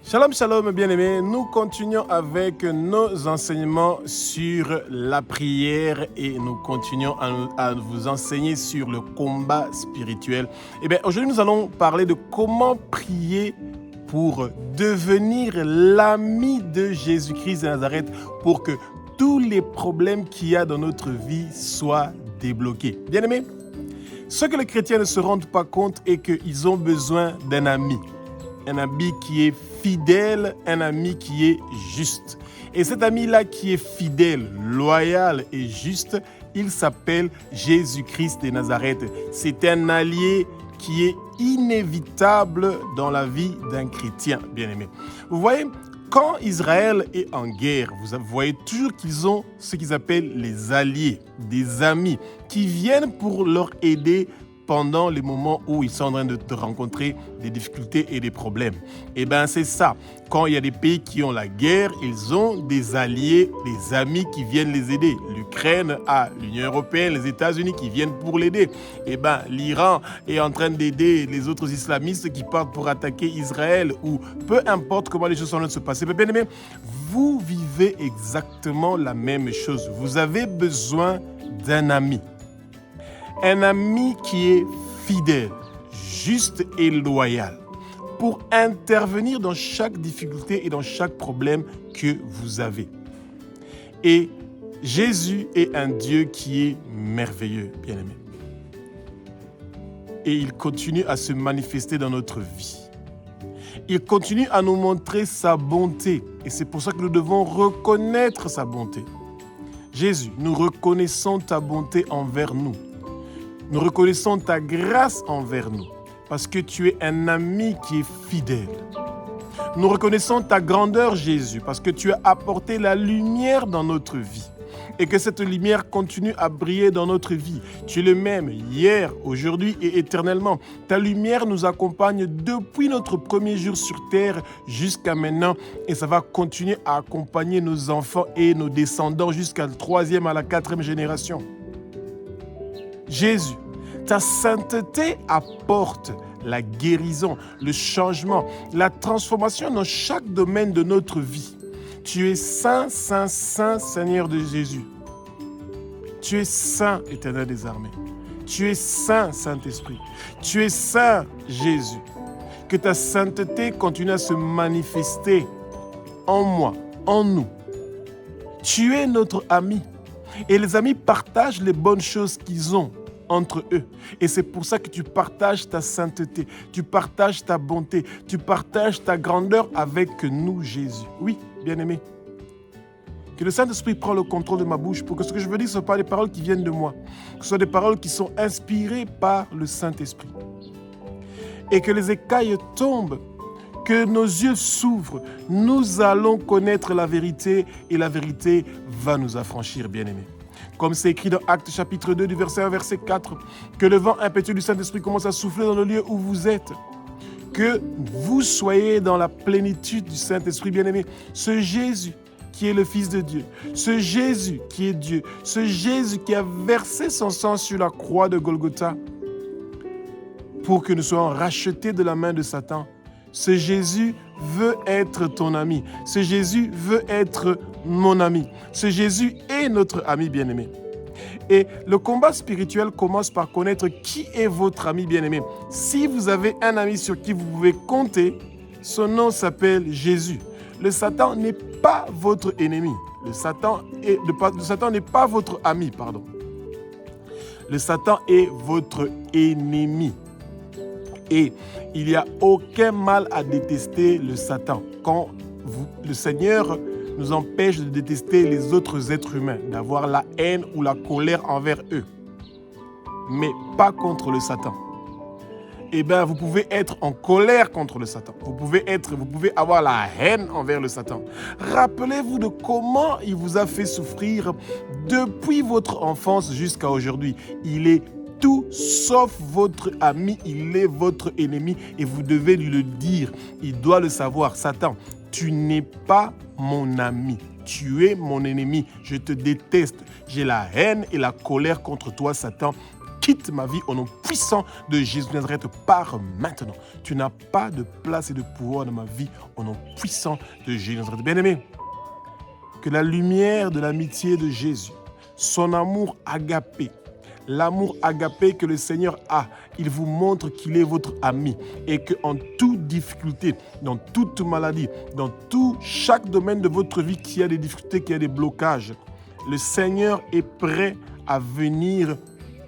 Shalom, shalom, bien-aimés. Nous continuons avec nos enseignements sur la prière et nous continuons à vous enseigner sur le combat spirituel. Eh bien, aujourd'hui, nous allons parler de comment prier pour devenir l'ami de Jésus-Christ de Nazareth pour que tous les problèmes qu'il y a dans notre vie soient débloqués. Bien-aimés, ce que les chrétiens ne se rendent pas compte est qu'ils ont besoin d'un ami. Un ami qui est fidèle, un ami qui est juste. Et cet ami-là qui est fidèle, loyal et juste, il s'appelle Jésus-Christ de Nazareth. C'est un allié qui est inévitable dans la vie d'un chrétien, bien-aimé. Vous voyez, quand Israël est en guerre, vous voyez toujours qu'ils ont ce qu'ils appellent les alliés, des amis, qui viennent pour leur aider pendant les moments où ils sont en train de rencontrer des difficultés et des problèmes. Eh bien, c'est ça. Quand il y a des pays qui ont la guerre, ils ont des alliés, des amis qui viennent les aider. L'Ukraine a l'Union européenne, les États-Unis qui viennent pour l'aider. Eh bien, l'Iran est en train d'aider les autres islamistes qui partent pour attaquer Israël ou peu importe comment les choses sont en train de se passer. Mais bien aimé, vous vivez exactement la même chose. Vous avez besoin d'un ami. Un ami qui est fidèle, juste et loyal pour intervenir dans chaque difficulté et dans chaque problème que vous avez. Et Jésus est un Dieu qui est merveilleux, bien-aimé. Et il continue à se manifester dans notre vie. Il continue à nous montrer sa bonté. Et c'est pour ça que nous devons reconnaître sa bonté. Jésus, nous reconnaissons ta bonté envers nous. Nous reconnaissons ta grâce envers nous, parce que tu es un ami qui est fidèle. Nous reconnaissons ta grandeur, Jésus, parce que tu as apporté la lumière dans notre vie et que cette lumière continue à briller dans notre vie. Tu es le même hier, aujourd'hui et éternellement. Ta lumière nous accompagne depuis notre premier jour sur terre jusqu'à maintenant et ça va continuer à accompagner nos enfants et nos descendants jusqu'à la 3e, à la 4e génération. Jésus, ta sainteté apporte la guérison, le changement, la transformation dans chaque domaine de notre vie. Tu es saint, saint, saint, Seigneur de Jésus. Tu es saint, Éternel des armées. Tu es saint, Saint-Esprit. Tu es saint, Jésus. Que ta sainteté continue à se manifester en moi, en nous. Tu es notre ami. Et les amis partagent les bonnes choses qu'ils ont entre eux. Et c'est pour ça que tu partages ta sainteté, tu partages ta bonté, tu partages ta grandeur avec nous, Jésus. Oui, bien-aimé. Que le Saint-Esprit prenne le contrôle de ma bouche pour que ce que je veux dire ne soient pas des paroles qui viennent de moi, que ce soit des paroles qui sont inspirées par le Saint-Esprit. Et que les écailles tombent, que nos yeux s'ouvrent, nous allons connaître la vérité et la vérité va nous affranchir, bien-aimés. Comme c'est écrit dans Actes chapitre 2 du verset 1, verset 4, que le vent impétueux du Saint-Esprit commence à souffler dans le lieu où vous êtes. Que vous soyez dans la plénitude du Saint-Esprit, bien-aimé. Ce Jésus qui est le Fils de Dieu, ce Jésus qui est Dieu, ce Jésus qui a versé son sang sur la croix de Golgotha pour que nous soyons rachetés de la main de Satan. Ce Jésus veut être ton ami. Ce Jésus veut être mon ami. Ce Jésus est notre ami bien-aimé. Et le combat spirituel commence par connaître qui est votre ami bien-aimé. Si vous avez un ami sur qui vous pouvez compter, son nom s'appelle Jésus. Le Satan n'est pas votre ennemi. Le Satan n'est pas votre ami, pardon. Le Satan est votre ennemi. Et il n'y a aucun mal à détester le Satan. Quand le Seigneur nous empêche de détester les autres êtres humains, d'avoir la haine ou la colère envers eux, mais pas contre le Satan. Eh bien, vous pouvez être en colère contre le Satan. Vous pouvez avoir la haine envers le Satan. Rappelez-vous de comment il vous a fait souffrir depuis votre enfance jusqu'à aujourd'hui. Il est tout sauf votre ami, il est votre ennemi et vous devez lui le dire. Il doit le savoir. Satan, tu n'es pas mon ami. Tu es mon ennemi. Je te déteste. J'ai la haine et la colère contre toi, Satan. quitte ma vie au nom puissant de Jésus de Nazareth par maintenant. Tu n'as pas de place et de pouvoir dans ma vie au nom puissant de Jésus de Nazareth. Bien-aimé, que la lumière de l'amitié de Jésus, son amour agapé, l'amour agapé que le Seigneur a, il vous montre qu'il est votre ami et qu'en toute difficulté, dans toute maladie, dans chaque domaine de votre vie qui a des difficultés, qui a des blocages, le Seigneur est prêt à venir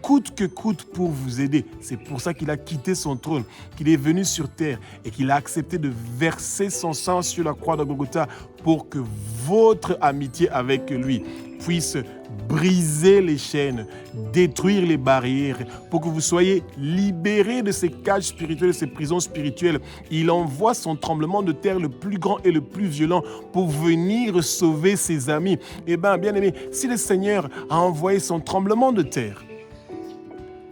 coûte que coûte pour vous aider. C'est pour ça qu'il a quitté son trône, qu'il est venu sur terre et qu'il a accepté de verser son sang sur la croix de Golgotha pour que votre amitié avec lui puisse briser les chaînes, détruire les barrières, pour que vous soyez libérés de ces cages spirituelles, de ces prisons spirituelles. Il envoie son tremblement de terre le plus grand et le plus violent pour venir sauver ses amis. Eh bien, bien aimé, si le Seigneur a envoyé son tremblement de terre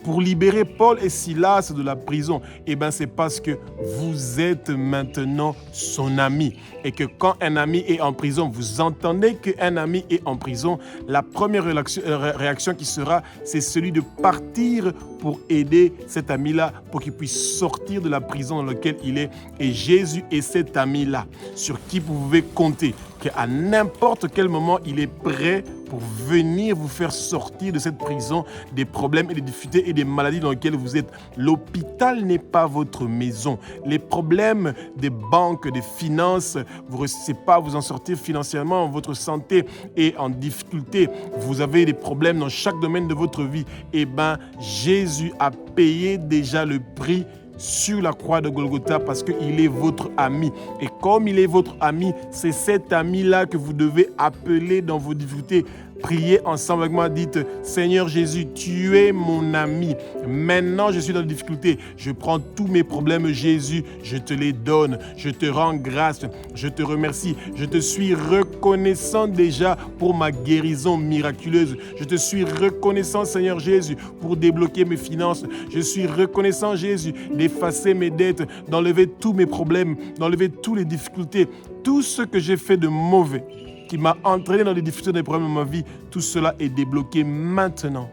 pour libérer Paul et Silas de la prison, eh bien c'est parce que vous êtes maintenant son ami. Et que quand un ami est en prison, vous entendez qu'un ami est en prison, la première réaction qui sera, c'est celui de partir pour aider cet ami-là, pour qu'il puisse sortir de la prison dans laquelle il est. Et Jésus est cet ami-là, sur qui vous pouvez compter, qu'à n'importe quel moment, il est prêt pour venir vous faire sortir de cette prison, des problèmes et des difficultés et des maladies dans lesquelles vous êtes. L'hôpital n'est pas votre maison. Les problèmes des banques, des finances, vous ne réussissez pas à vous en sortir financièrement, votre santé est en difficulté, vous avez des problèmes dans chaque domaine de votre vie. Eh bien, Jésus a payé déjà le prix sur la croix de Golgotha parce qu'il est votre ami. Et comme il est votre ami, c'est cet ami-là que vous devez appeler dans vos difficultés. Priez ensemble avec moi, dites « Seigneur Jésus, tu es mon ami. Maintenant, je suis dans la difficulté. Je prends tous mes problèmes, Jésus, je te les donne. Je te rends grâce, je te remercie. Je te suis reconnaissant déjà pour ma guérison miraculeuse. Je te suis reconnaissant, Seigneur Jésus, pour débloquer mes finances. Je suis reconnaissant, Jésus, d'effacer mes dettes, d'enlever tous mes problèmes, d'enlever toutes les difficultés, tout ce que j'ai fait de mauvais, qui m'a entraîné dans les difficultés, des problèmes de ma vie, tout cela est débloqué maintenant.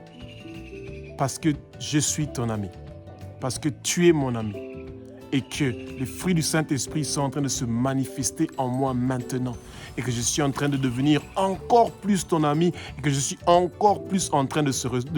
Parce que je suis ton ami. Parce que tu es mon ami. Et que les fruits du Saint-Esprit sont en train de se manifester en moi maintenant. Et que je suis en train de devenir encore plus ton ami. Et que je suis encore plus en train de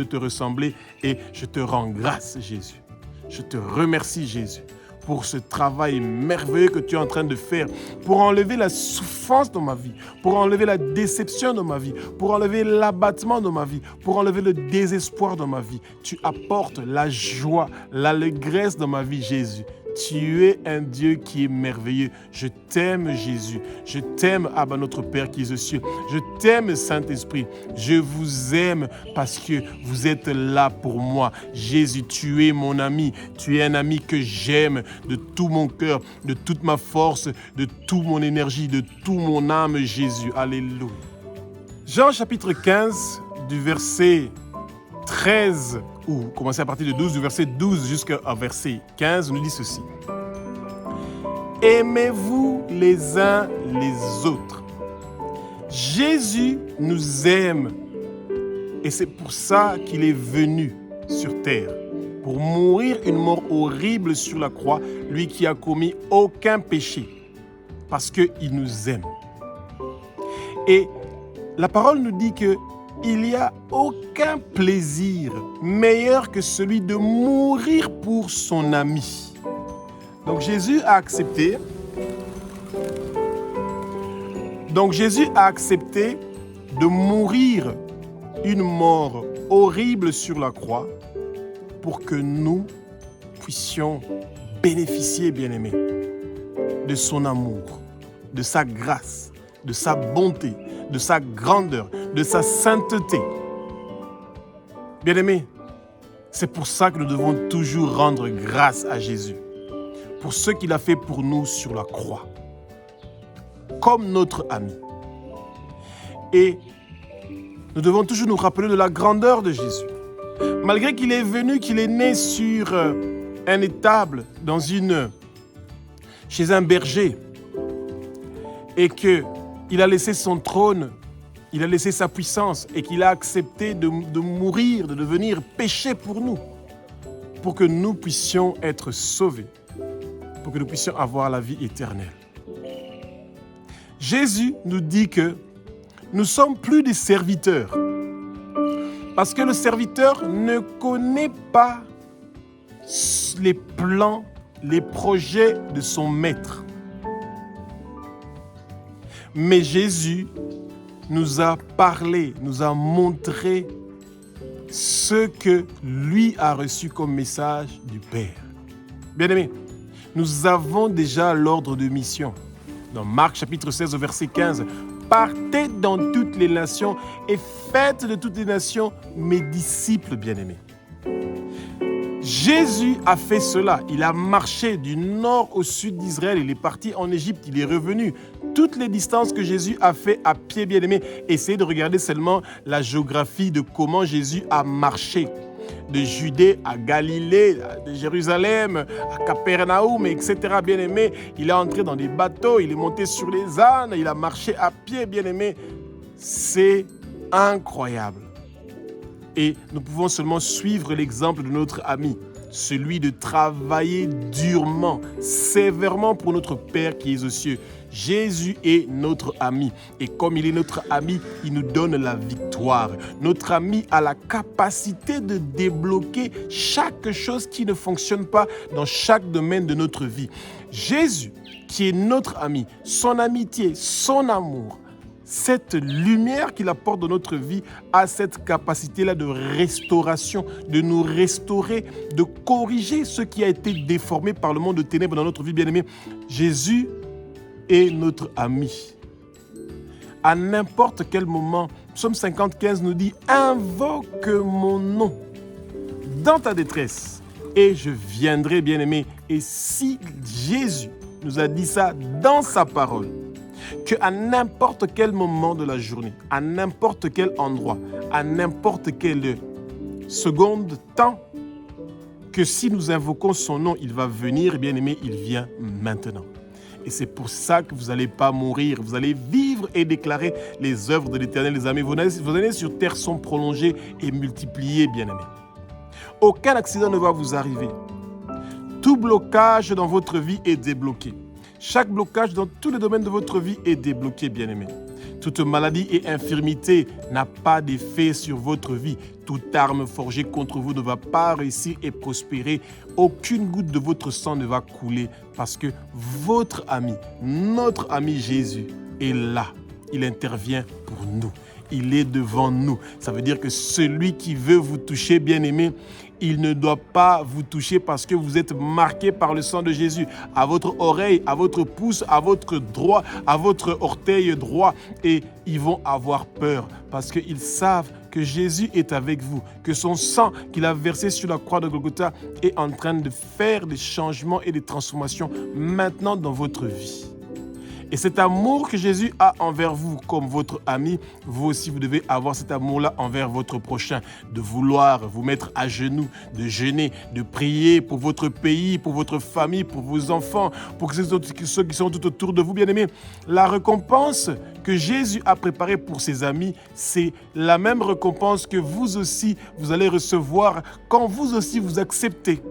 te ressembler. Et je te rends grâce, Jésus. Je te remercie, Jésus, pour ce travail merveilleux que tu es en train de faire, pour enlever la souffrance dans ma vie, pour enlever la déception dans ma vie, pour enlever l'abattement dans ma vie, pour enlever le désespoir dans ma vie. Tu apportes la joie, l'allégresse dans ma vie, Jésus. Tu es un Dieu qui est merveilleux. Je t'aime, Jésus. Je t'aime, Abba, notre Père qui est aux cieux. Je t'aime, Saint-Esprit. Je vous aime parce que vous êtes là pour moi. Jésus, tu es mon ami. Tu es un ami que j'aime de tout mon cœur, de toute ma force, de toute mon énergie, de tout mon âme, Jésus. Alléluia. Jean chapitre 15, du verset 13, ou commencer à partir de 12, du verset 12 jusqu'à verset 15, nous dit ceci. Aimez-vous les uns les autres. Jésus nous aime et c'est pour ça qu'il est venu sur terre, pour mourir une mort horrible sur la croix, lui qui a commis aucun péché, parce qu'il nous aime. Et la parole nous dit que il n'y a aucun plaisir meilleur que celui de mourir pour son ami. Donc Jésus a accepté. De mourir une mort horrible sur la croix pour que nous puissions bénéficier, bien-aimés, de son amour, de sa grâce, de sa bonté, de sa grandeur, de sa sainteté. Bien-aimés, c'est pour ça que nous devons toujours rendre grâce à Jésus, pour ce qu'il a fait pour nous sur la croix, comme notre ami. Et nous devons toujours nous rappeler de la grandeur de Jésus. Malgré qu'il est venu, qu'il est né sur un étable, chez un berger, et qu'il a laissé son trône, il a laissé sa puissance et qu'il a accepté de mourir, de devenir péché pour nous, pour que nous puissions être sauvés, pour que nous puissions avoir la vie éternelle. Jésus nous dit que nous ne sommes plus des serviteurs, parce que le serviteur ne connaît pas les plans, les projets de son maître. Mais Jésus nous a parlé, nous a montré ce que lui a reçu comme message du Père. Bien-aimés, nous avons déjà l'ordre de mission. Dans Marc chapitre 16 au verset 15, « Partez dans toutes les nations et faites de toutes les nations mes disciples bien-aimés. » Jésus a fait cela. Il a marché du nord au sud d'Israël. Il est parti en Égypte. Il est revenu. Toutes les distances que Jésus a fait à pied, bien-aimé. Essayez de regarder seulement la géographie de comment Jésus a marché. De Judée à Galilée, de Jérusalem à Capernaum, etc. Bien-aimé, il est entré dans des bateaux, il est monté sur les ânes, il a marché à pied, bien-aimé. C'est incroyable. Et nous pouvons seulement suivre l'exemple de notre ami, celui de travailler durement, sévèrement pour notre Père qui est aux cieux. Jésus est notre ami. Et comme il est notre ami, il nous donne la victoire. Notre ami a la capacité de débloquer chaque chose qui ne fonctionne pas dans chaque domaine de notre vie. Jésus, qui est notre ami, son amitié, son amour, cette lumière qu'il apporte dans notre vie a cette capacité-là de restauration, de nous restaurer, de corriger ce qui a été déformé par le monde de ténèbres dans notre vie, bien-aimé. Jésus est notre ami. À n'importe quel moment, Psaume 50:15 nous dit « Invoque mon nom dans ta détresse et je viendrai, bien-aimé. » Et si Jésus nous a dit ça dans sa parole, qu'à n'importe quel moment de la journée, à n'importe quel endroit, à n'importe quelle seconde, temps, que si nous invoquons son nom, il va venir, bien-aimé, il vient maintenant. Et c'est pour ça que vous n'allez pas mourir, vous allez vivre et déclarer les œuvres de l'Éternel, les amis. Vos années sur terre sont prolongées et multipliées, bien-aimés. Aucun accident ne va vous arriver. Tout blocage dans votre vie est débloqué. Chaque blocage dans tous les domaines de votre vie est débloqué, bien-aimé. Toute maladie et infirmité n'a pas d'effet sur votre vie. Toute arme forgée contre vous ne va pas réussir et prospérer. Aucune goutte de votre sang ne va couler parce que votre ami, notre ami Jésus est là. Il intervient pour nous. Il est devant nous. Ça veut dire que celui qui veut vous toucher, bien-aimé, il ne doit pas vous toucher parce que vous êtes marqué par le sang de Jésus. À votre oreille, à votre pouce, à votre droit, à votre orteil droit. Et ils vont avoir peur parce qu'ils savent que Jésus est avec vous, que son sang qu'il a versé sur la croix de Golgotha est en train de faire des changements et des transformations maintenant dans votre vie. Et cet amour que Jésus a envers vous comme votre ami, vous aussi vous devez avoir cet amour-là envers votre prochain, de vouloir vous mettre à genoux, de jeûner, de prier pour votre pays, pour votre famille, pour vos enfants, pour ceux qui sont tout autour de vous, bien-aimés. La récompense que Jésus a préparée pour ses amis, c'est la même récompense que vous aussi, vous allez recevoir quand vous aussi vous acceptez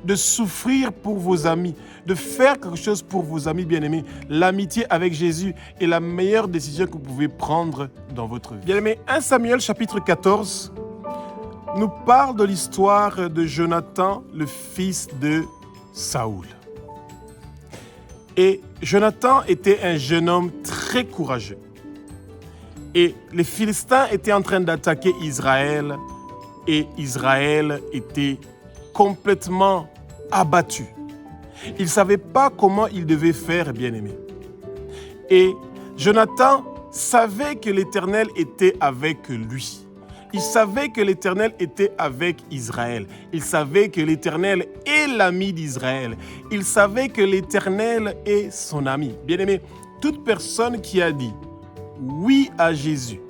de souffrir pour vos amis, de faire quelque chose pour vos amis bien-aimés. L'amitié avec Jésus est la meilleure décision que vous pouvez prendre dans votre vie. Bien-aimés, 1 Samuel chapitre 14 nous parle de l'histoire de Jonathan, le fils de Saoul. Et Jonathan était un jeune homme très courageux. Et les Philistins étaient en train d'attaquer Israël et Israël était complètement abattu. Il ne savait pas comment il devait faire, bien-aimé. Et Jonathan savait que l'Éternel était avec lui. Il savait que l'Éternel était avec Israël. Il savait que l'Éternel est l'ami d'Israël. Il savait que l'Éternel est son ami. Bien-aimé, toute personne qui a dit oui à Jésus,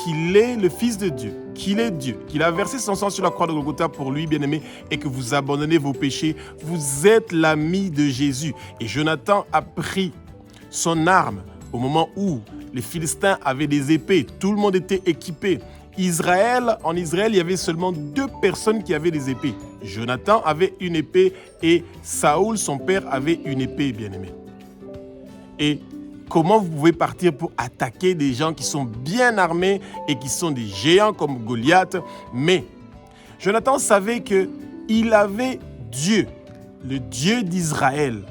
qu'il est le Fils de Dieu, qu'il est Dieu, qu'il a versé son sang sur la croix de Golgotha pour lui, bien-aimé, et que vous abandonnez vos péchés, vous êtes l'ami de Jésus. Et Jonathan a pris son arme au moment où les Philistins avaient des épées, tout le monde était équipé. En Israël, il y avait seulement 2 personnes qui avaient des épées. Jonathan avait une épée et Saoul, son père, avait une épée, bien-aimé. Et comment vous pouvez partir pour attaquer des gens qui sont bien armés et qui sont des géants comme Goliath? Mais Jonathan savait qu'il avait Dieu, le Dieu d'Israël.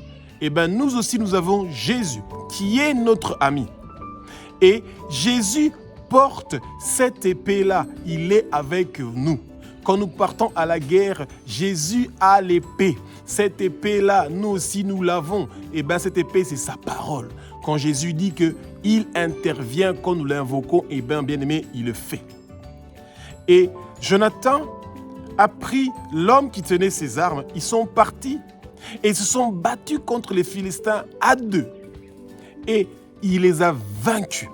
Et bien nous aussi, nous avons Jésus, qui est notre ami. Et Jésus porte cette épée-là, il est avec nous. Quand nous partons à la guerre, Jésus a l'épée. Cette épée-là, nous aussi, nous l'avons. Et bien cette épée, c'est sa parole. Quand Jésus dit qu'il intervient quand nous l'invoquons, et bien aimé, il le fait. Et Jonathan a pris l'homme qui tenait ses armes. Ils sont partis et ils se sont battus contre les Philistins à 2. Et il les a vaincus.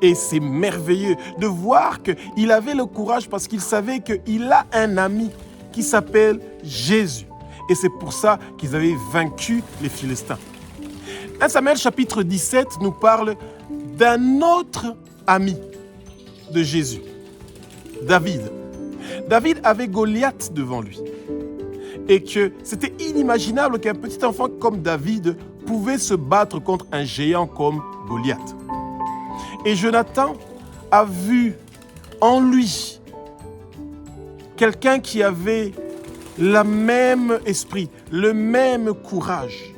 Et c'est merveilleux de voir qu'il avait le courage parce qu'il savait qu'il a un ami qui s'appelle Jésus. Et c'est pour ça qu'ils avaient vaincu les Philistins. 1 Samuel chapitre 17 nous parle d'un autre ami de Jésus, David. David avait Goliath devant lui. Et que c'était inimaginable qu'un petit enfant comme David pouvait se battre contre un géant comme Goliath. Et Jonathan a vu en lui quelqu'un qui avait le même esprit, le même courage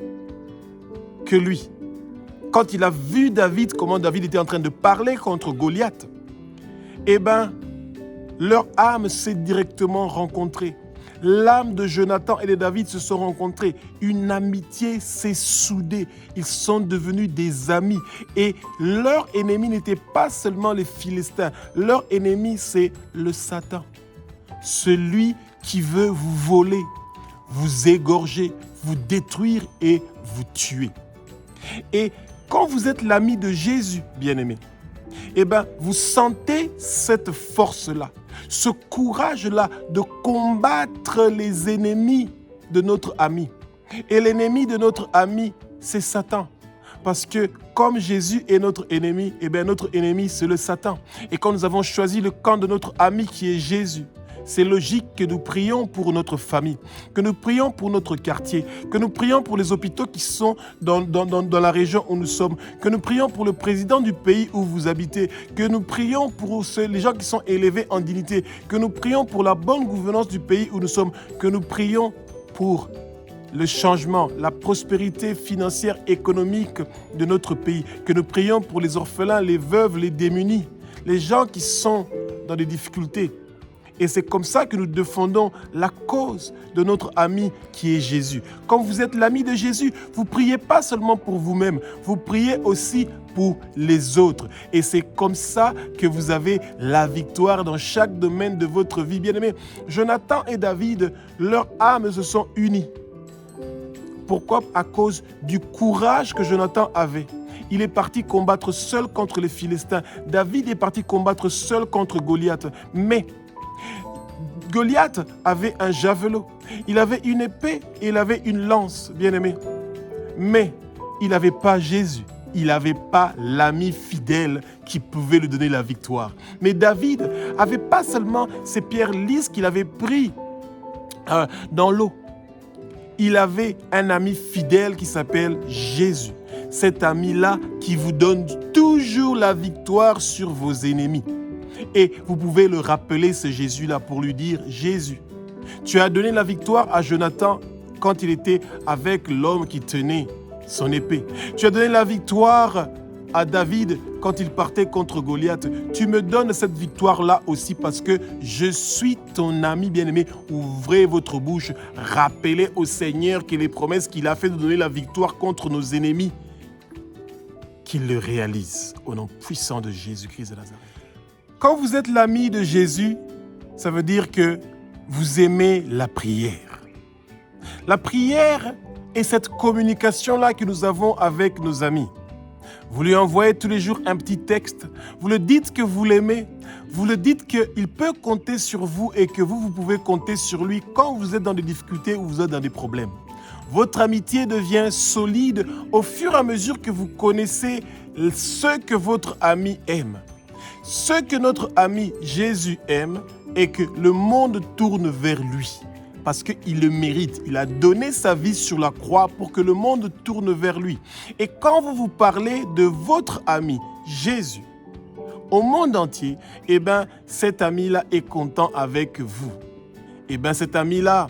que lui. Quand il a vu David, comment David était en train de parler contre Goliath, eh bien, leur âme s'est directement rencontrée. L'âme de Jonathan et de David se sont rencontrées. Une amitié s'est soudée. Ils sont devenus des amis. Et leur ennemi n'était pas seulement les Philistins. Leur ennemi, c'est le Satan. Celui qui veut vous voler, vous égorger, vous détruire et vous tuer. Et quand vous êtes l'ami de Jésus, bien-aimé, eh bien, vous sentez cette force-là, ce courage-là de combattre les ennemis de notre ami. Et l'ennemi de notre ami, c'est Satan. Parce que comme Jésus est notre ennemi, eh bien, notre ennemi, c'est le Satan. Et quand nous avons choisi le camp de notre ami qui est Jésus, c'est logique que nous prions pour notre famille, que nous prions pour notre quartier, que nous prions pour les hôpitaux qui sont dans la région où nous sommes, que nous prions pour le président du pays où vous habitez, que nous prions pour les gens qui sont élevés en dignité, que nous prions pour la bonne gouvernance du pays où nous sommes, que nous prions pour le changement, la prospérité financière, économique de notre pays, que nous prions pour les orphelins, les veuves, les démunis, les gens qui sont dans des difficultés. Et c'est comme ça que nous défendons la cause de notre ami qui est Jésus. Quand vous êtes l'ami de Jésus, vous ne priez pas seulement pour vous-même, vous priez aussi pour les autres. Et c'est comme ça que vous avez la victoire dans chaque domaine de votre vie. Bien-aimés, Jonathan et David, leurs âmes se sont unies. Pourquoi? À cause du courage que Jonathan avait. Il est parti combattre seul contre les Philistins. David est parti combattre seul contre Goliath. Mais Goliath avait un javelot, il avait une épée et il avait une lance, bien-aimé. Mais il n'avait pas Jésus, il n'avait pas l'ami fidèle qui pouvait lui donner la victoire. Mais David n'avait pas seulement ces pierres lisses qu'il avait prises dans l'eau. Il avait un ami fidèle qui s'appelle Jésus. Cet ami-là qui vous donne toujours la victoire sur vos ennemis. Et vous pouvez le rappeler, ce Jésus-là, pour lui dire, Jésus, tu as donné la victoire à Jonathan quand il était avec l'homme qui tenait son épée. Tu as donné la victoire à David quand il partait contre Goliath. Tu me donnes cette victoire-là aussi parce que je suis ton ami bien-aimé. Ouvrez votre bouche, rappelez au Seigneur que les promesses qu'il a fait de donner la victoire contre nos ennemis, qu'il le réalise au nom puissant de Jésus-Christ de Nazareth. Quand vous êtes l'ami de Jésus, ça veut dire que vous aimez la prière. La prière est cette communication-là que nous avons avec nos amis. Vous lui envoyez tous les jours un petit texte, vous le dites que vous l'aimez, vous le dites qu'il peut compter sur vous et que vous pouvez compter sur lui quand vous êtes dans des difficultés ou vous êtes dans des problèmes. Votre amitié devient solide au fur et à mesure que vous connaissez ce que votre ami aime. Ce que notre ami Jésus aime est que le monde tourne vers lui. Parce qu'il le mérite. Il a donné sa vie sur la croix pour que le monde tourne vers lui. Et quand vous parlez de votre ami Jésus au monde entier, eh bien, cet ami-là est content avec vous. Eh bien, cet ami-là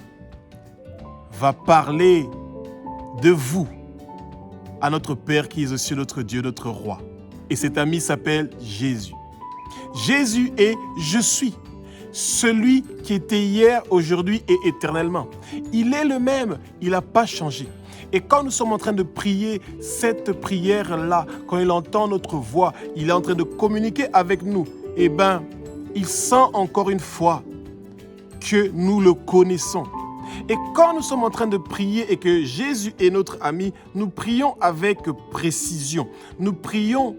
va parler de vous à notre Père qui est aussi notre Dieu, notre Roi. Et cet ami s'appelle Jésus. Jésus est « Je suis ». Celui qui était hier, aujourd'hui et éternellement. Il est le même, il n'a pas changé. Et quand nous sommes en train de prier cette prière-là, quand il entend notre voix, il est en train de communiquer avec nous, eh bien, il sent encore une fois que nous le connaissons. Et quand nous sommes en train de prier et que Jésus est notre ami, nous prions avec précision. Nous prions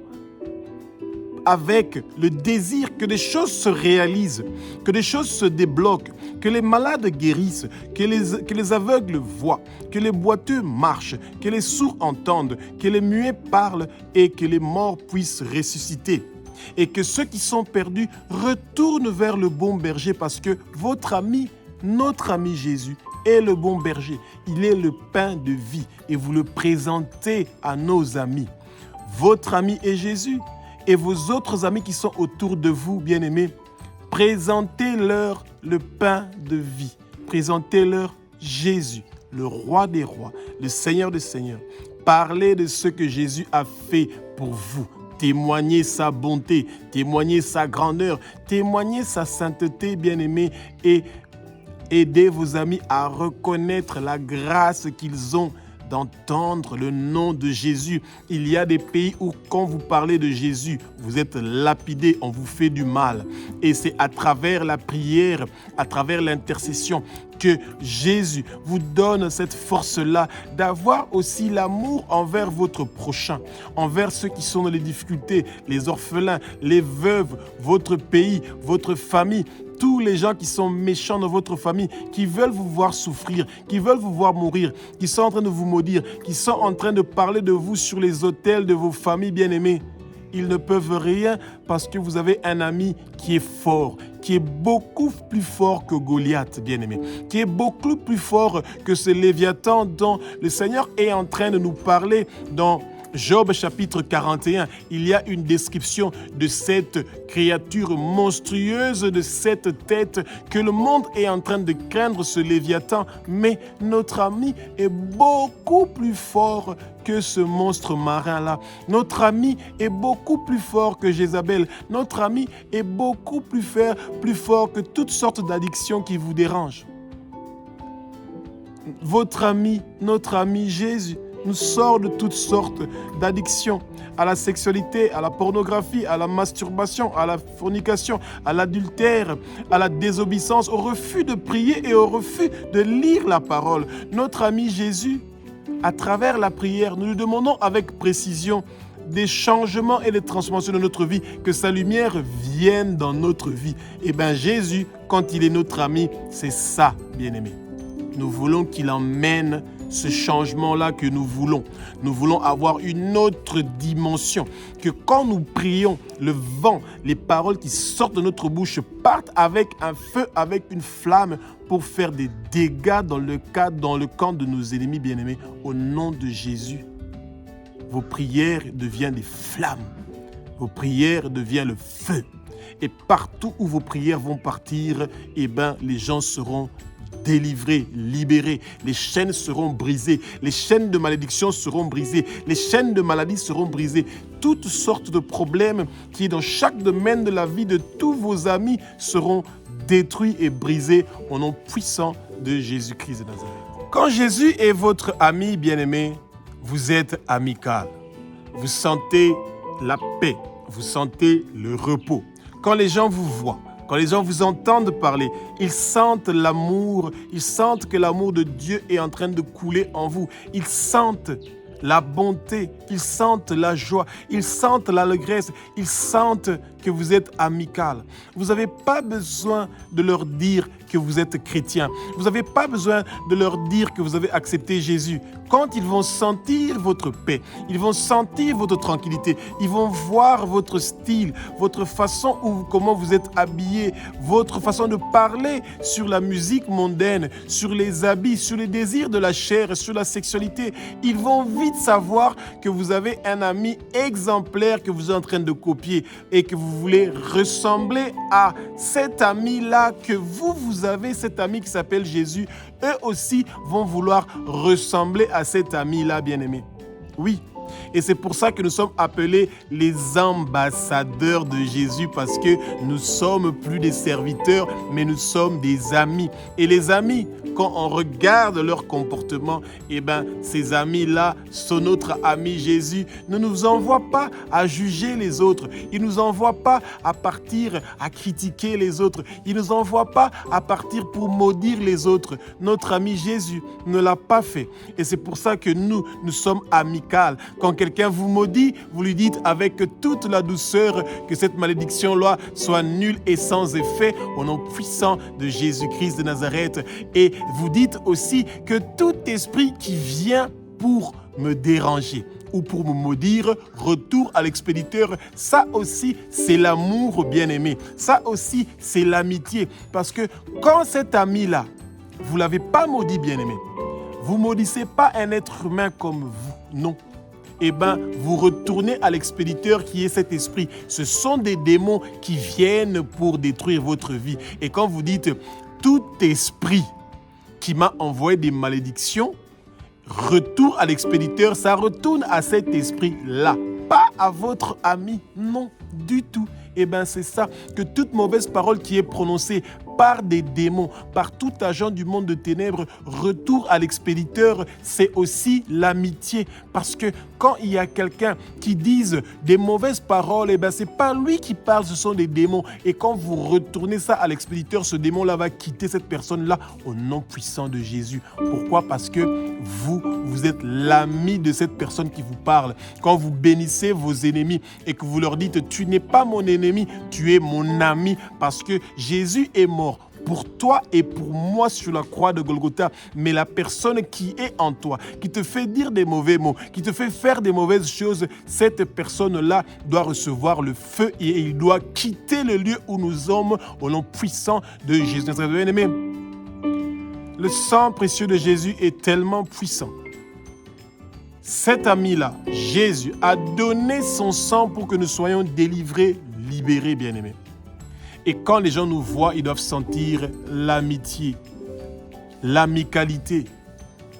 avec le désir que des choses se réalisent, que des choses se débloquent, que les malades guérissent, que les aveugles voient, que les boiteux marchent, que les sourds entendent, que les muets parlent et que les morts puissent ressusciter. Et que ceux qui sont perdus retournent vers le bon berger parce que votre ami, notre ami Jésus, est le bon berger. Il est le pain de vie et vous le présentez à nos amis. Votre ami est Jésus. Et vos autres amis qui sont autour de vous, bien-aimés, présentez-leur le pain de vie. Présentez-leur Jésus, le roi des rois, le Seigneur des seigneurs. Parlez de ce que Jésus a fait pour vous. Témoignez sa bonté, témoignez sa grandeur, témoignez sa sainteté, bien-aimés, et aidez vos amis à reconnaître la grâce qu'ils ont d'entendre le nom de Jésus. Il y a des pays où quand vous parlez de Jésus, vous êtes lapidés, on vous fait du mal. Et c'est à travers la prière, à travers l'intercession que Jésus vous donne cette force-là d'avoir aussi l'amour envers votre prochain, envers ceux qui sont dans les difficultés, les orphelins, les veuves, votre pays, votre famille, tous les gens qui sont méchants dans votre famille, qui veulent vous voir souffrir, qui veulent vous voir mourir, qui sont en train de vous maudire, qui sont en train de parler de vous sur les autels de vos familles bien-aimées. Ils ne peuvent rien parce que vous avez un ami qui est fort, qui est beaucoup plus fort que Goliath, bien-aimé, qui est beaucoup plus fort que ce Léviathan dont le Seigneur est en train de nous parler dans Job chapitre 41, il y a une description de cette créature monstrueuse, de cette tête que le monde est en train de craindre, ce Léviathan. Mais notre ami est beaucoup plus fort que ce monstre marin-là. Notre ami est beaucoup plus fort que Jézabel. Notre ami est beaucoup plus fort que toutes sortes d'addictions qui vous dérangent. Votre ami, notre ami Jésus, nous sort de toutes sortes d'addictions, à la sexualité, à la pornographie, à la masturbation, à la fornication, à l'adultère, à la désobéissance, au refus de prier et au refus de lire la parole. Notre ami Jésus, à travers la prière, nous lui demandons avec précision des changements et des transformations de notre vie, que sa lumière vienne dans notre vie. Et bien Jésus, quand il est notre ami, c'est ça, bien-aimé. Nous voulons qu'il emmène ce changement-là que nous voulons. Nous voulons avoir une autre dimension. Que quand nous prions, le vent, les paroles qui sortent de notre bouche partent avec un feu, avec une flamme pour faire des dégâts dans le camp de nos ennemis bien-aimés. Au nom de Jésus, vos prières deviennent des flammes. Vos prières deviennent le feu. Et partout où vos prières vont partir, eh ben, les gens seront délivrés, libérés, les chaînes seront brisées, les chaînes de malédiction seront brisées, les chaînes de maladie seront brisées. Toutes sortes de problèmes qui dans chaque domaine de la vie de tous vos amis seront détruits et brisés au nom puissant de Jésus-Christ de Nazareth. Quand Jésus est votre ami bien-aimé, vous êtes amical. Vous sentez la paix, vous sentez le repos. Quand les gens vous voient, quand les gens vous entendent parler, ils sentent l'amour, ils sentent que l'amour de Dieu est en train de couler en vous. Ils sentent la bonté, ils sentent la joie, ils sentent l'allégresse, ils sentent que vous êtes amical. Vous n'avez pas besoin de leur dire que vous êtes chrétien. Vous n'avez pas besoin de leur dire que vous avez accepté Jésus. Quand ils vont sentir votre paix, ils vont sentir votre tranquillité, ils vont voir votre style, votre façon comment vous êtes habillé, votre façon de parler sur la musique mondaine, sur les habits, sur les désirs de la chair, sur la sexualité. Ils vont vite savoir que vous avez un ami exemplaire que vous êtes en train de copier et que vous voulez ressembler à cet ami-là que vous avez, cet ami qui s'appelle Jésus. Eux aussi vont vouloir ressembler à cet ami-là, bien-aimé. Oui. Et c'est pour ça que nous sommes appelés les ambassadeurs de Jésus, parce que nous sommes plus des serviteurs, mais nous sommes des amis. Et les amis, quand on regarde leur comportement, ces amis-là sont notre ami Jésus. Ne nous envoie pas à juger les autres. Il ne nous envoie pas à partir à critiquer les autres. Il ne nous envoie pas à partir pour maudire les autres. Notre ami Jésus ne l'a pas fait. Et c'est pour ça que nous sommes amicales. Quand quelqu'un vous maudit, vous lui dites avec toute la douceur que cette malédiction-là soit nulle et sans effet au nom puissant de Jésus-Christ de Nazareth. Et vous dites aussi que tout esprit qui vient pour me déranger ou pour me maudire, retour à l'expéditeur. Ça aussi, c'est l'amour bien-aimé. Ça aussi, c'est l'amitié. Parce que quand cet ami-là, vous ne l'avez pas maudit bien-aimé, vous ne maudissez pas un être humain comme vous, non. Vous retournez à l'expéditeur qui est cet esprit. Ce sont des démons qui viennent pour détruire votre vie. Et quand vous dites « tout esprit qui m'a envoyé des malédictions », retour à l'expéditeur, ça retourne à cet esprit-là. Pas à votre ami, non, du tout. C'est ça, que toute mauvaise parole qui est prononcée par des démons, par tout agent du monde de ténèbres, retour à l'expéditeur, c'est aussi l'amitié. Parce que quand il y a quelqu'un qui dise des mauvaises paroles, c'est pas lui qui parle, ce sont des démons. Et quand vous retournez ça à l'expéditeur, ce démon-là va quitter cette personne-là au nom puissant de Jésus. Pourquoi? Parce que vous êtes l'ami de cette personne qui vous parle. Quand vous bénissez vos ennemis et que vous leur dites « tu n'es pas mon ennemi, tu es mon ami » parce que Jésus est mort pour toi et pour moi sur la croix de Golgotha. Mais la personne qui est en toi, qui te fait dire des mauvais mots, qui te fait faire des mauvaises choses, cette personne-là doit recevoir le feu et il doit quitter le lieu où nous sommes au nom puissant de Jésus. Bien-aimé, le sang précieux de Jésus est tellement puissant. Cet ami-là, Jésus, a donné son sang pour que nous soyons délivrés, libérés, bien-aimés. Et quand les gens nous voient, ils doivent sentir l'amitié, l'amicalité.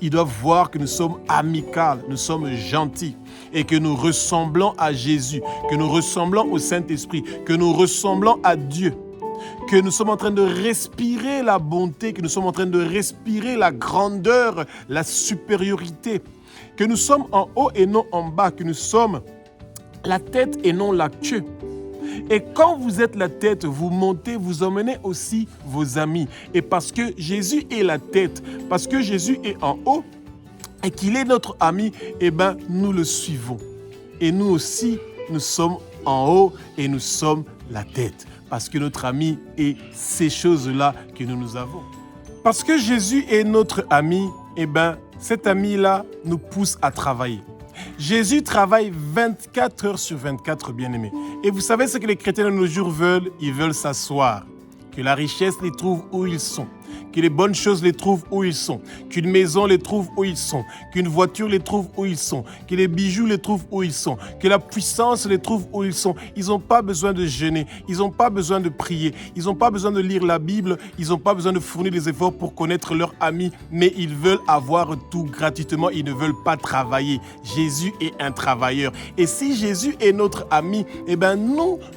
Ils doivent voir que nous sommes amicales, nous sommes gentils et que nous ressemblons à Jésus, que nous ressemblons au Saint-Esprit, que nous ressemblons à Dieu, que nous sommes en train de respirer la bonté, que nous sommes en train de respirer la grandeur, la supériorité, que nous sommes en haut et non en bas, que nous sommes la tête et non la queue. Et quand vous êtes la tête, vous montez, vous emmenez aussi vos amis. Et parce que Jésus est la tête, parce que Jésus est en haut et qu'il est notre ami, nous le suivons. Et nous aussi, nous sommes en haut et nous sommes la tête. Parce que notre ami est ces choses-là que nous avons. Parce que Jésus est notre ami, cet ami-là nous pousse à travailler. Jésus travaille 24 heures sur 24, bien-aimés. Et vous savez ce que les chrétiens de nos jours veulent? Ils veulent s'asseoir. Que la richesse les trouve où ils sont. Que les bonnes choses les trouvent où ils sont. Qu'une maison les trouve où ils sont. Qu'une voiture les trouve où ils sont. Que les bijoux les trouvent où ils sont. Que la puissance les trouve où ils sont. Ils n'ont pas besoin de jeûner. Ils n'ont pas besoin de prier. Ils n'ont pas besoin de lire la Bible. Ils n'ont pas besoin de fournir des efforts pour connaître leur ami. Mais ils veulent avoir tout gratuitement. Ils ne veulent pas travailler. Jésus est un travailleur. Et si Jésus est notre ami,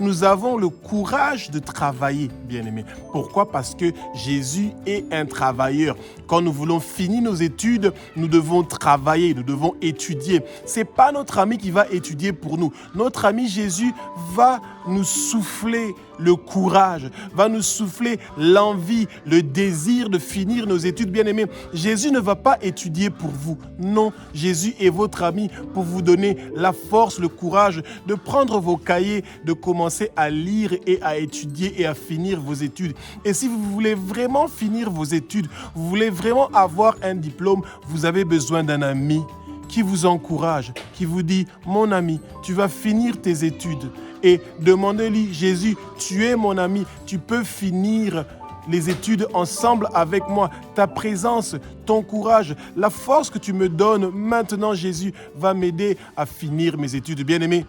nous avons le courage de travailler, bien-aimés. Pourquoi? Parce que Jésus est un travailleur. Quand nous voulons finir nos études, nous devons travailler, nous devons étudier. Ce n'est pas notre ami qui va étudier pour nous. Notre ami Jésus va nous souffler le courage, va nous souffler l'envie, le désir de finir nos études, bien-aimés. Jésus ne va pas étudier pour vous. Non, Jésus est votre ami pour vous donner la force, le courage de prendre vos cahiers, de commencer à lire et à étudier et à finir vos études. Et si vous voulez vraiment finir vos études, vous voulez vraiment avoir un diplôme, vous avez besoin d'un ami qui vous encourage, qui vous dit « Mon ami, tu vas finir tes études. » Et demandez-lui « Jésus, tu es mon ami, tu peux finir les études ensemble avec moi. Ta présence, ton courage, la force que tu me donnes maintenant, Jésus, va m'aider à finir mes études. » Bien-aimés,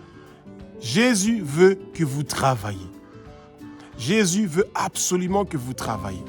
Jésus veut que vous travaillez. Jésus veut absolument que vous travaillez.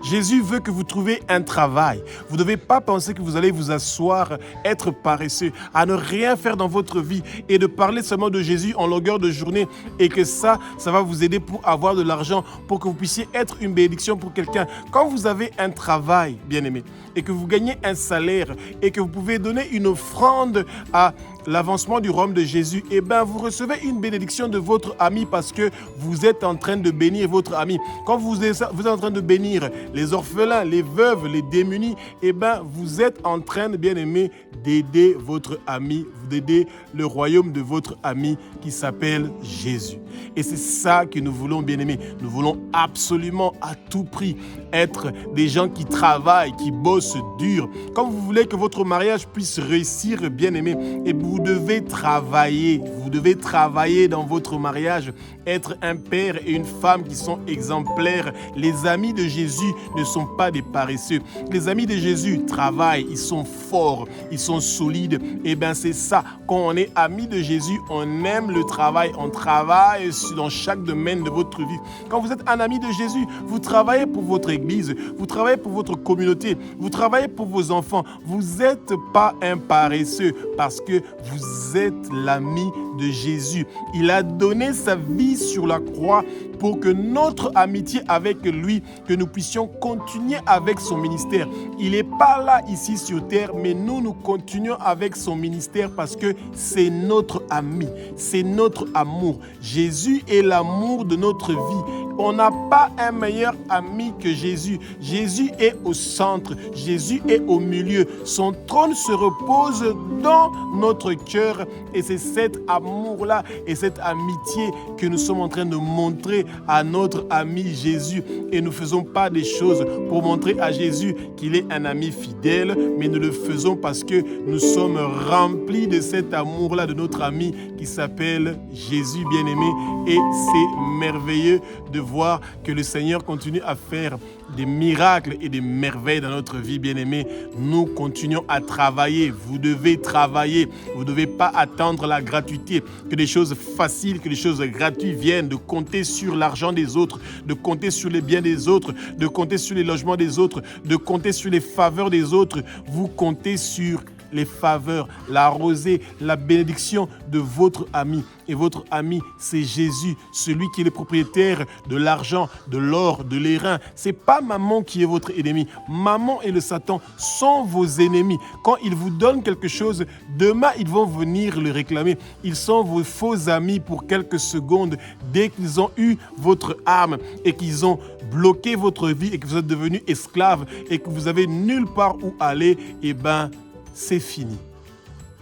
Jésus veut que vous trouviez un travail. Vous ne devez pas penser que vous allez vous asseoir, être paresseux, à ne rien faire dans votre vie et de parler seulement de Jésus en longueur de journée et que ça va vous aider pour avoir de l'argent, pour que vous puissiez être une bénédiction pour quelqu'un. Quand vous avez un travail, bien-aimé, et que vous gagnez un salaire et que vous pouvez donner une offrande à l'avancement du royaume de Jésus, eh bien, vous recevez une bénédiction de votre ami parce que vous êtes en train de bénir votre ami. Quand vous êtes en train de bénir les orphelins, les veuves, les démunis, eh bien, vous êtes en train, bien aimé, d'aider votre ami, d'aider le royaume de votre ami qui s'appelle Jésus. Et c'est ça que nous voulons, bien aimé. Nous voulons absolument à tout prix être des gens qui travaillent, qui bossent dur. Quand vous voulez que votre mariage puisse réussir, bien aimé, et vous devez travailler. Vous devez travailler dans votre mariage, être un père et une femme qui sont exemplaires. Les amis de Jésus ne sont pas des paresseux. Les amis de Jésus travaillent, ils sont forts, ils sont solides. Et bien c'est ça, quand on est ami de Jésus, on aime le travail, on travaille dans chaque domaine de votre vie. Quand vous êtes un ami de Jésus, vous travaillez pour votre église, vous travaillez pour votre communauté, vous travaillez pour vos enfants. Vous n'êtes pas un paresseux parce que vous êtes l'ami de Jésus. Il a donné sa vie sur la croix pour que notre amitié avec lui, que nous puissions continuer avec son ministère. Il n'est pas là ici sur terre, mais nous continuons avec son ministère parce que c'est notre ami, c'est notre amour. Jésus est l'amour de notre vie. On n'a pas un meilleur ami que Jésus. Jésus est au centre, Jésus est au milieu. Son trône se repose dans notre cœur et c'est cet amour-là et cette amitié que nous sommes en train de montrer à notre ami Jésus. Et nous ne faisons pas des choses pour montrer à Jésus qu'il est un ami fidèle, mais nous le faisons parce que nous sommes remplis de cet amour-là de notre ami qui s'appelle Jésus bien-aimé. Et c'est merveilleux de voir que le Seigneur continue à faire des miracles et des merveilles dans notre vie, bien-aimés. Nous continuons à travailler. Vous devez travailler. Vous ne devez pas attendre la gratuité, que des choses faciles, que des choses gratuites viennent, de compter sur l'argent des autres, de compter sur les biens des autres, de compter sur les logements des autres, de compter sur les faveurs des autres. Vous comptez sur les faveurs, la rosée, la bénédiction de votre ami. Et votre ami, c'est Jésus, celui qui est le propriétaire de l'argent, de l'or, de l'airain. Ce n'est pas maman qui est votre ennemi. Maman et le Satan sont vos ennemis. Quand ils vous donnent quelque chose, demain, ils vont venir le réclamer. Ils sont vos faux amis pour quelques secondes. Dès qu'ils ont eu votre âme et qu'ils ont bloqué votre vie et que vous êtes devenu esclave et que vous avez nulle part où aller, eh bien, c'est fini.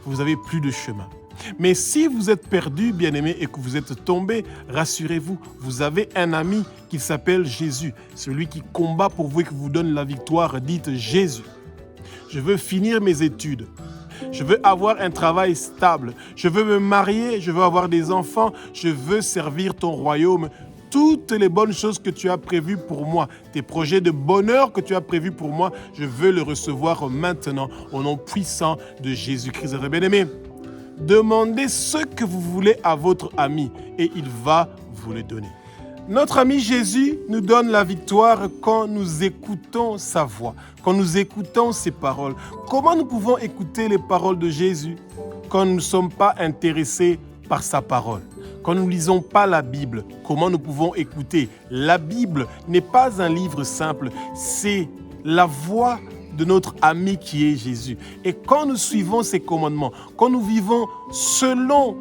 Vous n'avez plus de chemin. Mais si vous êtes perdu, bien-aimé, et que vous êtes tombé, rassurez-vous, vous avez un ami qui s'appelle Jésus, celui qui combat pour vous et qui vous donne la victoire. Dites Jésus, je veux finir mes études. Je veux avoir un travail stable. Je veux me marier. Je veux avoir des enfants. Je veux servir ton royaume. Toutes les bonnes choses que tu as prévues pour moi, tes projets de bonheur que tu as prévus pour moi, je veux le recevoir maintenant au nom puissant de Jésus-Christ. Bien-aimé, demandez ce que vous voulez à votre ami et il va vous le donner. Notre ami Jésus nous donne la victoire quand nous écoutons sa voix, quand nous écoutons ses paroles. Comment nous pouvons écouter les paroles de Jésus quand nous ne sommes pas intéressés par sa parole? Quand nous ne lisons pas la Bible, comment nous pouvons écouter? La Bible n'est pas un livre simple, c'est la voix de notre ami qui est Jésus. Et quand nous suivons ses commandements, quand nous vivons selon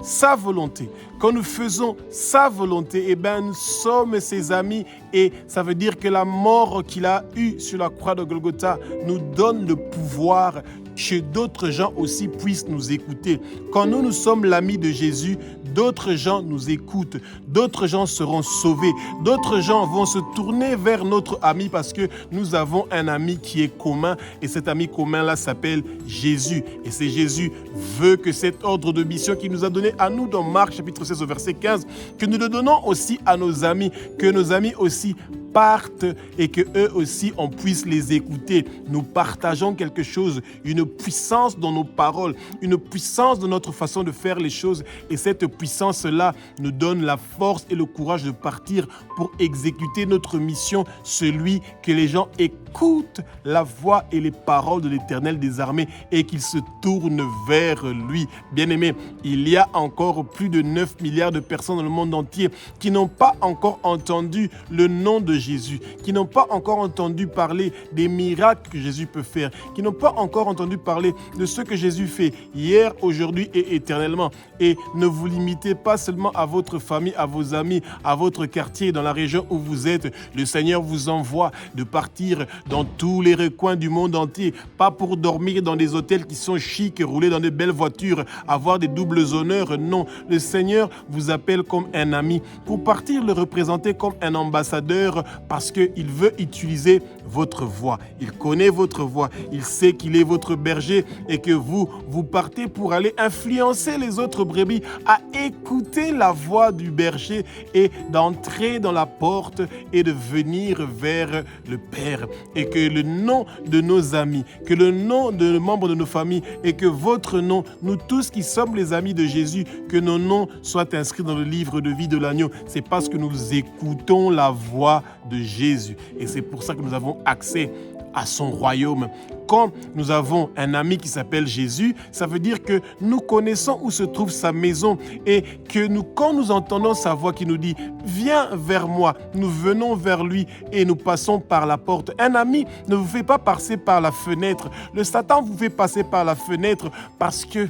sa volonté, quand nous faisons sa volonté, eh bien, nous sommes ses amis et ça veut dire que la mort qu'il a eue sur la croix de Golgotha nous donne le pouvoir que d'autres gens aussi puissent nous écouter. Quand nous sommes l'ami de Jésus, d'autres gens nous écoutent, d'autres gens seront sauvés, d'autres gens vont se tourner vers notre ami parce que nous avons un ami qui est commun et cet ami commun-là s'appelle Jésus. Et c'est Jésus veut que cet ordre de mission qu'il nous a donné à nous dans Marc chapitre 16 au verset 15, que nous le donnons aussi à nos amis, que nos amis aussi partent et que eux aussi on puisse les écouter. Nous partageons quelque chose, une puissance dans nos paroles, une puissance dans notre façon de faire les choses et cette puissance-là nous donne la force et le courage de partir pour exécuter notre mission, celui que les gens écoutent la voix et les paroles de l'Éternel des armées et qu'ils se tournent vers lui. Bien-aimés, il y a encore plus de 9 milliards de personnes dans le monde entier qui n'ont pas encore entendu le nom de Jésus, qui n'ont pas encore entendu parler des miracles que Jésus peut faire, qui n'ont pas encore entendu parler de ce que Jésus fait hier, aujourd'hui et éternellement. Et ne vous limitez pas seulement à votre famille, à vos amis, à votre quartier, dans la région où vous êtes. Le Seigneur vous envoie de partir dans tous les recoins du monde entier, pas pour dormir dans des hôtels qui sont chics, rouler dans de belles voitures, avoir des doubles honneurs. Non, le Seigneur vous appelle comme un ami pour partir le représenter comme un ambassadeur parce qu'il veut utiliser votre voix. Il connaît votre voix. Il sait qu'il est votre berger et que vous partez pour aller influencer les autres brebis à écouter la voix du berger et d'entrer dans la porte et de venir vers le Père. Et que le nom de nos amis, que le nom de membres de nos familles et que votre nom, nous tous qui sommes les amis de Jésus, que nos noms soient inscrits dans le livre de vie de l'agneau. C'est parce que nous écoutons la voix de Jésus. Et c'est pour ça que nous avons accès à son royaume. Quand nous avons un ami qui s'appelle Jésus, ça veut dire que nous connaissons où se trouve sa maison et que quand nous entendons sa voix qui nous dit « Viens vers moi », nous venons vers lui et nous passons par la porte. Un ami ne vous fait pas passer par la fenêtre. Le Satan vous fait passer par la fenêtre parce que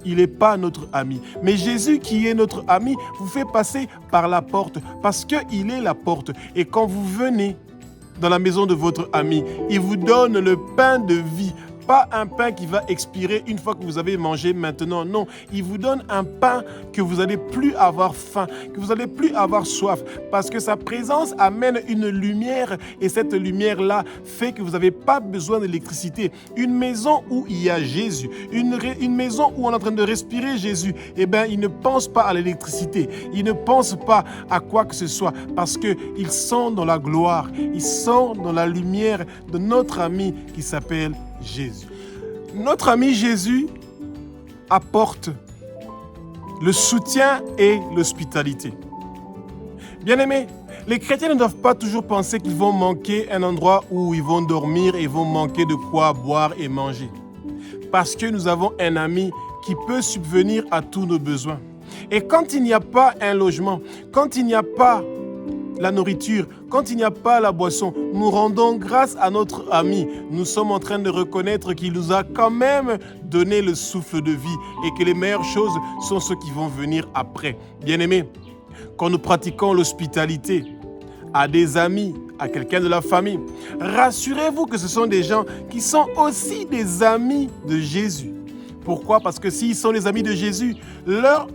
il n'est pas notre ami. Mais Jésus, qui est notre ami, vous fait passer par la porte parce qu'il est la porte. Et quand vous venez dans la maison de votre ami, il vous donne le pain de vie. Pas un pain qui va expirer une fois que vous avez mangé maintenant. Non, il vous donne un pain que vous n'allez plus avoir faim, que vous n'allez plus avoir soif. Parce que sa présence amène une lumière et cette lumière-là fait que vous n'avez pas besoin d'électricité. Une maison où il y a Jésus, une maison où on est en train de respirer Jésus, eh bien, il ne pense pas à l'électricité. Il ne pense pas à quoi que ce soit parce qu'ils sont dans la gloire. Ils sont dans la lumière de notre ami qui s'appelle Jésus. Notre ami Jésus apporte le soutien et l'hospitalité. Bien-aimés, les chrétiens ne doivent pas toujours penser qu'ils vont manquer un endroit où ils vont dormir et vont manquer de quoi boire et manger. Parce que nous avons un ami qui peut subvenir à tous nos besoins. Et quand il n'y a pas un logement, quand il n'y a pas la nourriture, quand il n'y a pas la boisson, nous rendons grâce à notre ami. Nous sommes en train de reconnaître qu'il nous a quand même donné le souffle de vie et que les meilleures choses sont ceux qui vont venir après. Bien-aimés, quand nous pratiquons l'hospitalité à des amis, à quelqu'un de la famille, rassurez-vous que ce sont des gens qui sont aussi des amis de Jésus. Pourquoi? Parce que s'ils sont les amis de Jésus,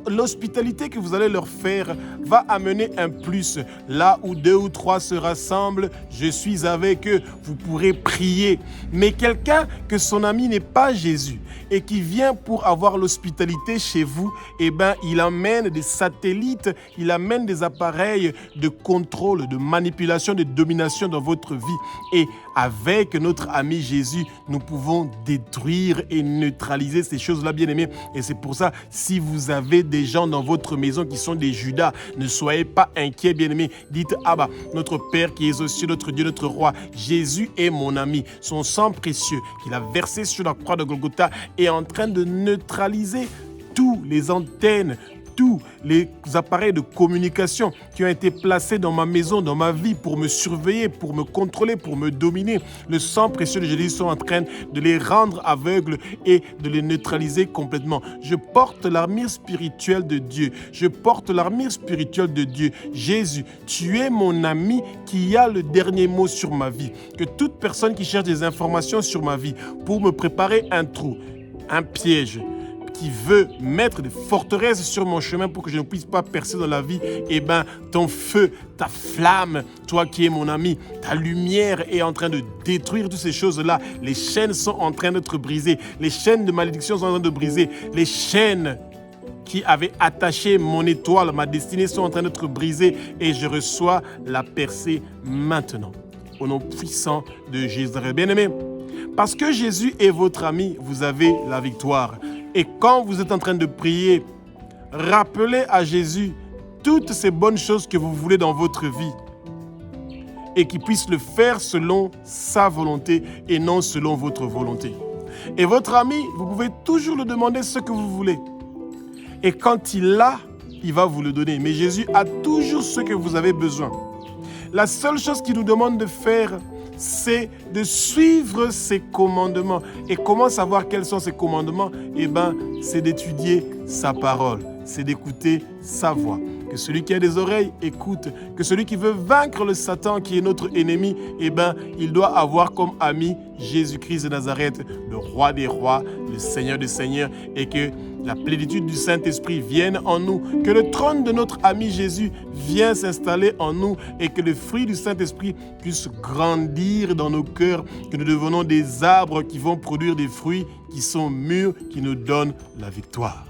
l'hospitalité que vous allez leur faire va amener un plus. Là où 2 ou 3 se rassemblent, je suis avec eux. Vous pourrez prier. Mais quelqu'un que son ami n'est pas Jésus et qui vient pour avoir l'hospitalité chez vous, eh bien, il amène des satellites, il amène des appareils de contrôle, de manipulation, de domination dans votre vie. Et avec notre ami Jésus, nous pouvons détruire et neutraliser ces choses-là, bien-aimés. Et c'est pour ça, si vous avez des gens dans votre maison qui sont des Judas, ne soyez pas inquiets, bien-aimés. Dites, Abba, notre Père qui est aux cieux, notre Dieu, notre Roi, Jésus est mon ami. Son sang précieux qu'il a versé sur la croix de Golgotha est en train de neutraliser toutes les antennes, tous les appareils de communication qui ont été placés dans ma maison, dans ma vie, pour me surveiller, pour me contrôler, pour me dominer, le sang précieux de Jésus sont en train de les rendre aveugles et de les neutraliser complètement. Je porte l'armure spirituelle de Dieu. Je porte l'armure spirituelle de Dieu. Jésus, tu es mon ami qui a le dernier mot sur ma vie. Que toute personne qui cherche des informations sur ma vie pour me préparer un trou, un piège, qui veut mettre des forteresses sur mon chemin pour que je ne puisse pas percer dans la vie, eh bien, ton feu, ta flamme, toi qui es mon ami, ta lumière est en train de détruire toutes ces choses-là. Les chaînes sont en train d'être brisées. Les chaînes de malédiction sont en train de briser. Les chaînes qui avaient attaché mon étoile, ma destinée, sont en train d'être brisées et je reçois la percée maintenant. Au nom puissant de Jésus. Bien-aimés, parce que Jésus est votre ami, vous avez la victoire. Et quand vous êtes en train de prier, rappelez à Jésus toutes ces bonnes choses que vous voulez dans votre vie et qu'il puisse le faire selon sa volonté et non selon votre volonté. Et votre ami, vous pouvez toujours le demander ce que vous voulez. Et quand il l'a, il va vous le donner. Mais Jésus a toujours ce que vous avez besoin. La seule chose qu'il nous demande de faire, c'est de suivre ses commandements. Et comment savoir quels sont ses commandements? Eh bien, c'est d'étudier sa parole, c'est d'écouter sa voix. Que celui qui a des oreilles écoute, que celui qui veut vaincre le Satan qui est notre ennemi, eh bien, il doit avoir comme ami Jésus-Christ de Nazareth, le roi des rois, le Seigneur des seigneurs, et que la plénitude du Saint-Esprit vienne en nous, que le trône de notre ami Jésus vienne s'installer en nous et que le fruit du Saint-Esprit puisse grandir dans nos cœurs, que nous devenons des arbres qui vont produire des fruits qui sont mûrs, qui nous donnent la victoire.